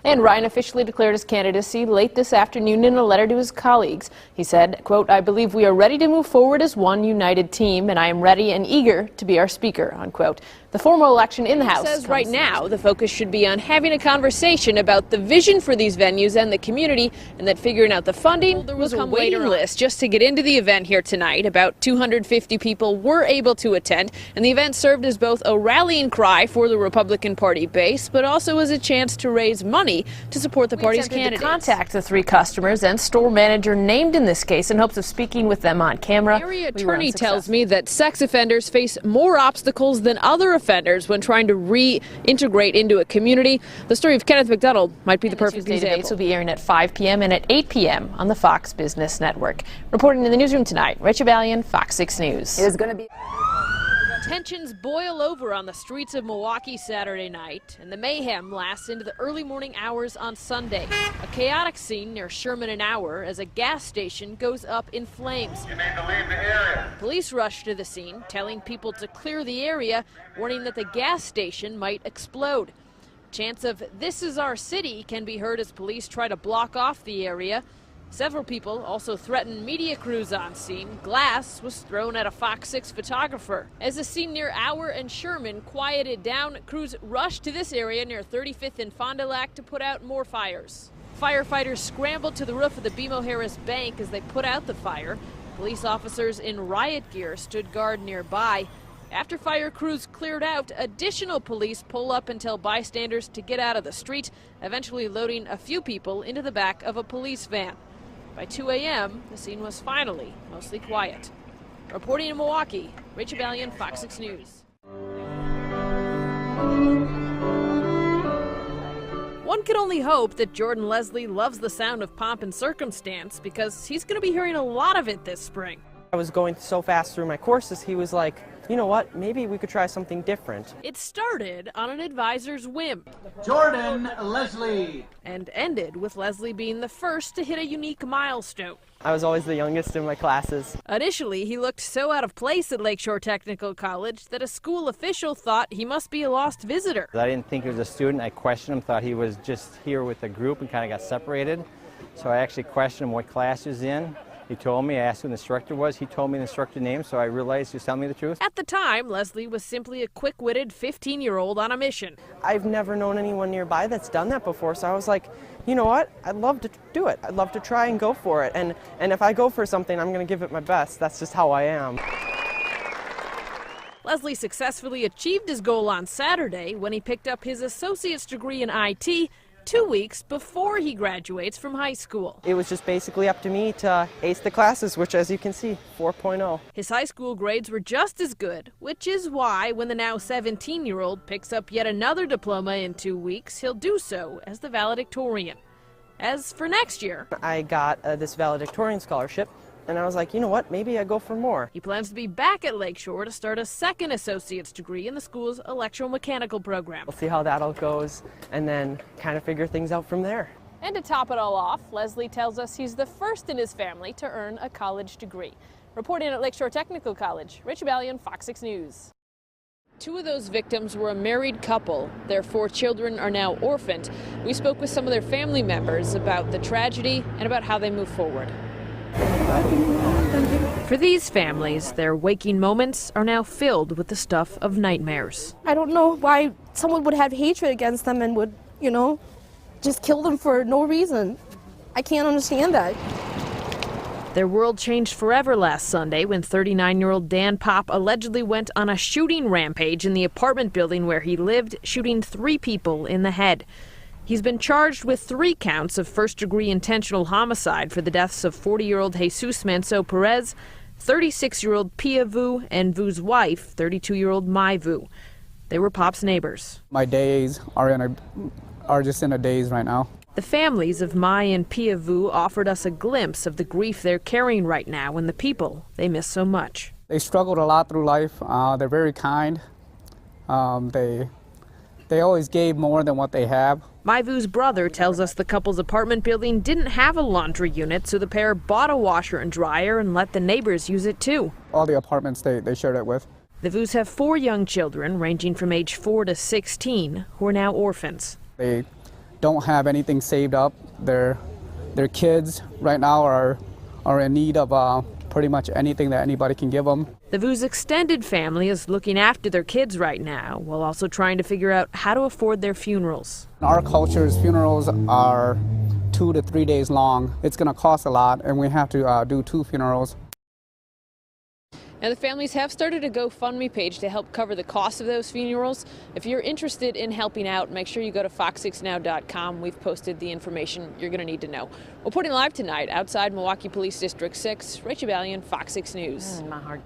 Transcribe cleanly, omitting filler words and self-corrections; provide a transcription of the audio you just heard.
And Ryan officially declared his candidacy late this afternoon in a letter to his colleagues. He said, quote, "I believe we are ready to move forward as one united team, and I am ready and eager to be our speaker," unquote. The formal election in the House says right now the focus should be on having a conversation about the vision for these venues and the community, and that figuring out the funding. There was a waiting list just to get into the event here tonight. About 250 people were able to attend, and the event served as both a rallying cry for the Republican Party base, but also as a chance to raise money to support the party's candidates. To contact the 3 customers and store manager named in this case in hopes of speaking with them on camera. The area attorney tells me that sex offenders face more obstacles than other offenders when trying to reintegrate into a community. The story of Kenneth McDonald might be the perfect example. Debates will be airing at 5 p.m. and at 8 p.m. on the Fox Business Network. Reporting in the newsroom tonight, Rach, Baillon, Fox 6 News. It is going to be. Tensions boil over on the streets of Milwaukee Saturday night, and the mayhem lasts into the early morning hours on Sunday. A chaotic scene near Sherman and Auer as a gas station goes up in flames. You need to leave the area. Police rush to the scene, telling people to clear the area, warning that the gas station might explode. Chants of "This is our city" can be heard as police try to block off the area. Several people also threatened media crews on scene. Glass was thrown at a Fox 6 photographer. As the scene near Auer and Sherman quieted down, crews rushed to this area near 35th and Fond du Lac to put out more fires. Firefighters scrambled to the roof of the BMO Harris Bank as they put out the fire. Police officers in riot gear stood guard nearby. After fire crews cleared out, additional police pull up and tell bystanders to get out of the street, eventually loading a few people into the back of a police van. By 2 a.m., the scene was finally mostly quiet. Reporting in Milwaukee, Rach Baillon, Fox 6 News. One can only hope that Jordan Leslie loves the sound of pomp and circumstance, because he's going to be hearing a lot of it this spring. I was going so fast through my courses, he was like, "You know what, maybe we could try something different." It started on an advisor's whim. Jordan Leslie. And ended with Leslie being the first to hit a unique milestone. I was always the youngest in my classes. Initially, he looked so out of place at Lakeshore Technical College that a school official thought he must be a lost visitor. I didn't think he was a student. I questioned him, thought he was just here with a group and kind of got separated. So I actually questioned him what class he was in. He told me. I asked who the instructor was. He told me the instructor name, so I realized he was telling me the truth. At the time, Leslie was simply a quick-witted 15-year-old on a mission. I've never known anyone nearby that's done that before, so I was like, you know what? I'd love to do it. I'd love to try and go for it. And if I go for something, I'm going to give it my best. That's just how I am. Leslie successfully achieved his goal on Saturday when he picked up his associate's degree in IT 2 weeks before he graduates from high school. It was just basically up to me to ace the classes, which, as you can see, 4.0. His high school grades were just as good, which is why when the now 17-year-old picks up yet another diploma in 2 weeks, he'll do so as the valedictorian. As for next year, I got this valedictorian scholarship, and I was like, you know what, maybe I go for more. He plans to be back at Lakeshore to start a second associate's degree in the school's electromechanical program. We'll see how that all goes, and then kind of figure things out from there. And to top it all off, Leslie tells us he's the first in his family to earn a college degree. Reporting at Lakeshore Technical College, Rach Baillon, Fox 6 News. 2 of those victims were a married couple. Their 4 children are now orphaned. We spoke with some of their family members about the tragedy and about how they move forward. For these families, their waking moments are now filled with the stuff of nightmares. I don't know why someone would have hatred against them and would, just kill them for no reason. I can't understand that. Their world changed forever last Sunday when 39-year-old Dan Pop allegedly went on a shooting rampage in the apartment building where he lived, shooting 3 people in the head. He's been charged with 3 counts of first-degree intentional homicide for the deaths of 40-year-old Jesus Manso Perez, 36-year-old Pia Vu, and Vu's wife, 32-year-old Mai Vu. They were Pop's neighbors. My days are just in a daze right now. The families of Mai and Pia Vu offered us a glimpse of the grief they're carrying right now and the people they miss so much. They struggled a lot through life. They're very kind. They always gave more than what they have. Mai Vu's brother tells us the couple's apartment building didn't have a laundry unit, so the pair bought a washer and dryer and let the neighbors use it too. All the apartments they shared it with. The Vus have 4 young children ranging from age 4 to 16 who are now orphans. They don't have anything saved up. Their kids right now are in need of pretty much anything that anybody can give them. The Vu's extended family is looking after their kids right now, while also trying to figure out how to afford their funerals. In our cultures, funerals are 2 to 3 days long. It's going to cost a lot, and we have to do 2 funerals. Now, the families have started a GoFundMe page to help cover the cost of those funerals. If you're interested in helping out, make sure you go to fox6now.com. We've posted the information you're going to need to know. Reporting live tonight outside Milwaukee Police District 6, Rach Baillon, Fox 6 News.